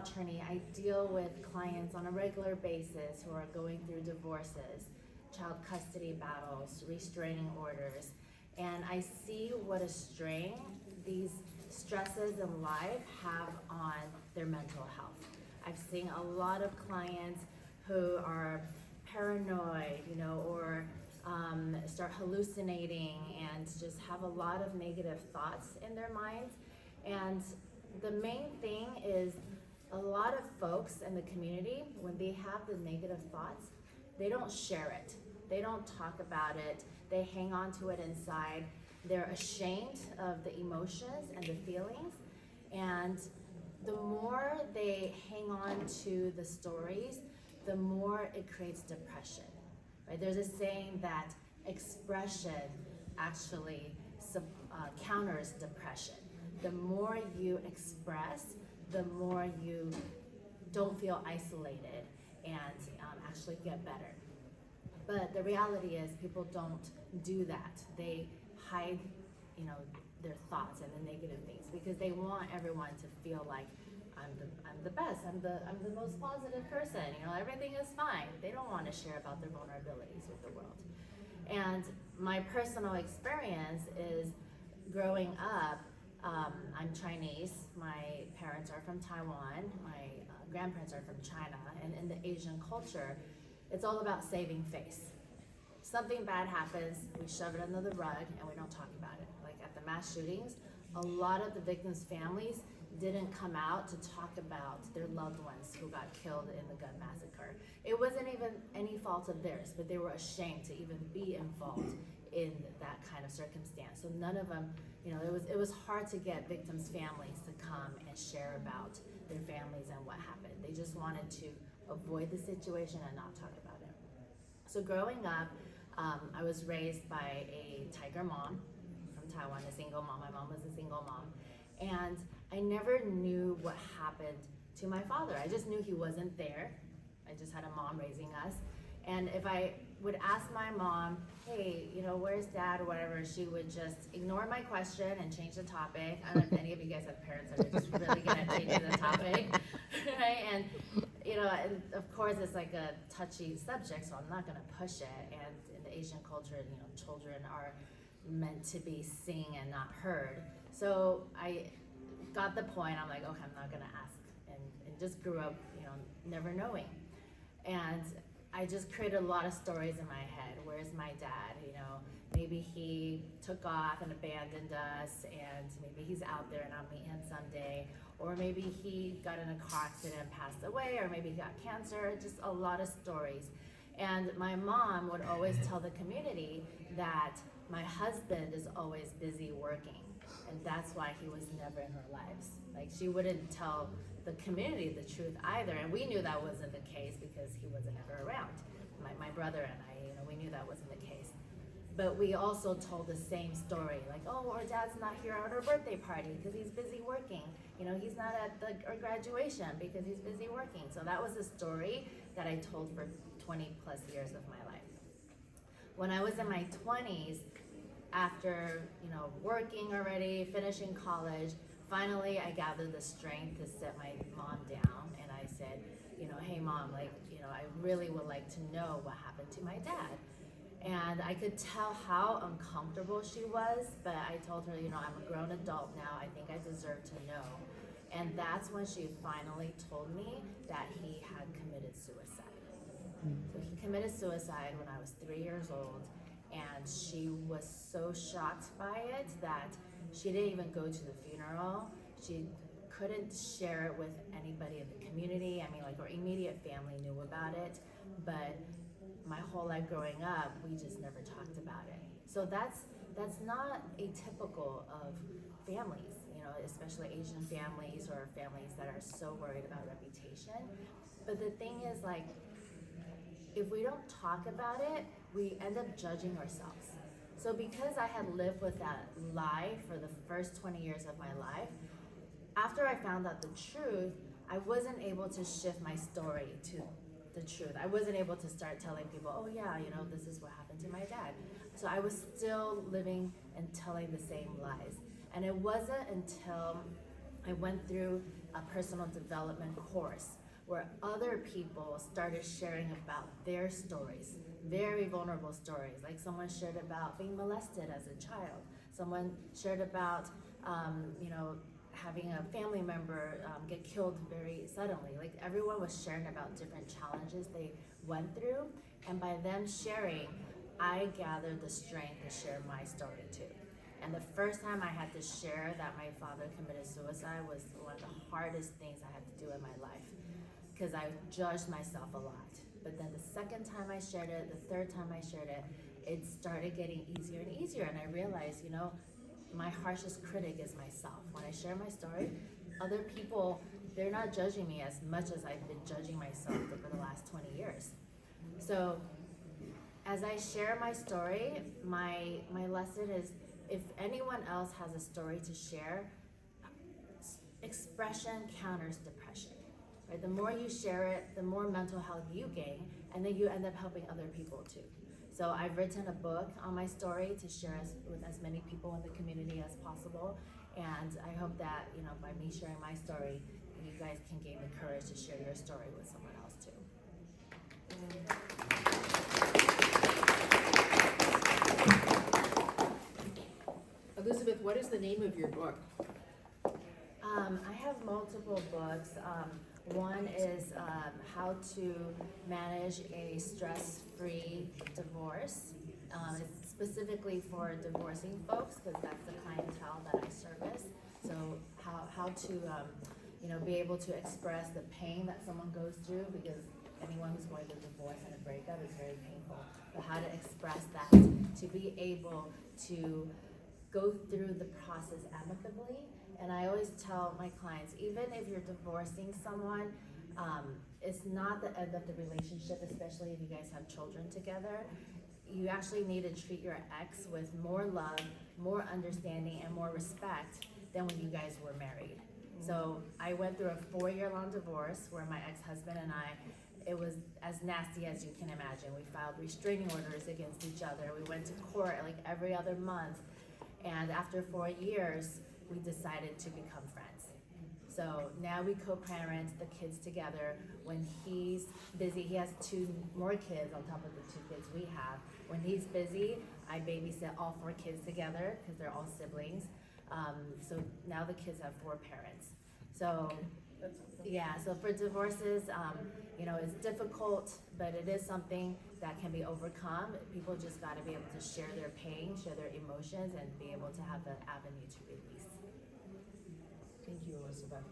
attorney, I deal with clients on a regular basis who are going through divorces, child custody battles, restraining orders, and I see what a strain these stresses in life have on their mental health. I've seen a lot of clients who are paranoid, or start hallucinating and just have a lot of negative thoughts in their minds. And the main thing is a lot of folks in the community, when they have the negative thoughts, they don't share it. They don't talk about it. They hang on to it inside. They're ashamed of the emotions and the feelings. And the more they hang on to the stories, the more it creates depression. Right? There's a saying that expression actually counters depression. The more you express, the more you don't feel isolated and actually get better. But the reality is people don't do that. They hide, their thoughts and the negative things because they want everyone to feel like I'm the best. I'm the most positive person. Everything is fine. They don't want to share about their vulnerabilities with the world. And my personal experience is growing up. I'm Chinese. My parents are from Taiwan. My grandparents are from China. And in the Asian culture, it's all about saving face. Something bad happens, we shove it under the rug and we don't talk about it. Like at the mass shootings, a lot of the victims' families didn't come out to talk about their loved ones who got killed in the gun massacre. It wasn't even any fault of theirs, but they were ashamed to even be involved in that kind of circumstance. So none of them, it was hard to get victims' families to come and share about their families and what happened. They just wanted to avoid the situation and not talk about it. So growing up, I was raised by a tiger mom from Taiwan, a single mom. My mom was a single mom. And I never knew what happened to my father. I just knew he wasn't there. I just had a mom raising us. And if I would ask my mom, hey, where's dad or whatever, she would just ignore my question and change the topic. I don't know if any of you guys have parents that are just really good at changing the topic, right? And, and of course it's like a touchy subject, so I'm not gonna push it. And in the Asian culture, children are meant to be seen and not heard. So I got the point. I'm like, okay, I'm not gonna ask, and just grew up, never knowing. And I just created a lot of stories in my head. Where's my dad? Maybe he took off and abandoned us, and maybe he's out there and I'll meet him someday. Or maybe he got in a car accident and passed away, or maybe he got cancer, just a lot of stories. And my mom would always tell the community that my husband is always busy working, and that's why he was never in her lives. Like, she wouldn't tell the community the truth either, and we knew that wasn't the case because he wasn't ever around. My brother and I, we knew that wasn't the case. But we also told the same story, like, oh, our dad's not here at our birthday party because he's busy working. He's not at our graduation because he's busy working. So that was a story that I told for 20 plus years of my life. When I was in my 20s, after working already, finishing college, finally I gathered the strength to sit my mom down, and I said, hey mom, I really would like to know what happened to my dad. And I could tell how uncomfortable she was, but I told her, I'm a grown adult now, I think I deserve to know. And that's when she finally told me that he had committed suicide. So he committed suicide when I was 3 years old, and she was so shocked by it that she didn't even go to the funeral. She couldn't share it with anybody in the community. Our immediate family knew about it, but my whole life growing up, we just never talked about it. So that's not atypical of families, especially Asian families or families that are so worried about reputation. But the thing is, if we don't talk about it, we end up judging ourselves. So because I had lived with that lie for the first 20 years of my life, after I found out the truth, I wasn't able to shift my story to the truth. I wasn't able to start telling people, oh yeah, this is what happened to my dad. So I was still living and telling the same lies. And it wasn't until I went through a personal development course where other people started sharing about their stories, very vulnerable stories. Like someone shared about being molested as a child. Someone shared about, having a family member get killed very suddenly. Like everyone was sharing about different challenges they went through, and by them sharing, I gathered the strength to share my story too. And the first time I had to share that my father committed suicide was one of the hardest things I had to do in my life because I judged myself a lot. But then the second time I shared it, the third time I shared it, it started getting easier and easier. And I realized, my harshest critic is myself. When I share my story, other people, they're not judging me as much as I've been judging myself over the last 20 years. So as I share my story, my lesson is if anyone else has a story to share, expression counters depression. Right? The more you share it, the more mental health you gain, and then you end up helping other people too. So I've written a book on my story to share with as many people in the community as possible, and I hope that by me sharing my story, you guys can gain the courage to share your story with someone else too. Elizabeth, what is the name of your book? I have multiple books. One is how to manage a stress-free divorce. It's specifically for divorcing folks because that's the clientele that I service. So how to be able to express the pain that someone goes through, because anyone who's going through divorce and a breakup is very painful. But how to express that, to be able to go through the process amicably. And I always tell my clients, even if you're divorcing someone, it's not the end of the relationship, especially if you guys have children together. You actually need to treat your ex with more love, more understanding, and more respect than when you guys were married. So I went through a 4-year-long divorce where my ex-husband and I, it was as nasty as you can imagine. We filed restraining orders against each other. We went to court like every other month. And after 4 years, we decided to become friends. So now we co-parent the kids together. When he's busy, he has 2 more kids on top of the 2 kids we have. When he's busy, I babysit all 4 kids together because they're all siblings. So now the kids have 4 parents. So yeah, so for divorces, it's difficult, but it is something that can be overcome. People just got to be able to share their pain, share their emotions, and be able to have the avenue to release. Thank you, Elizabeth.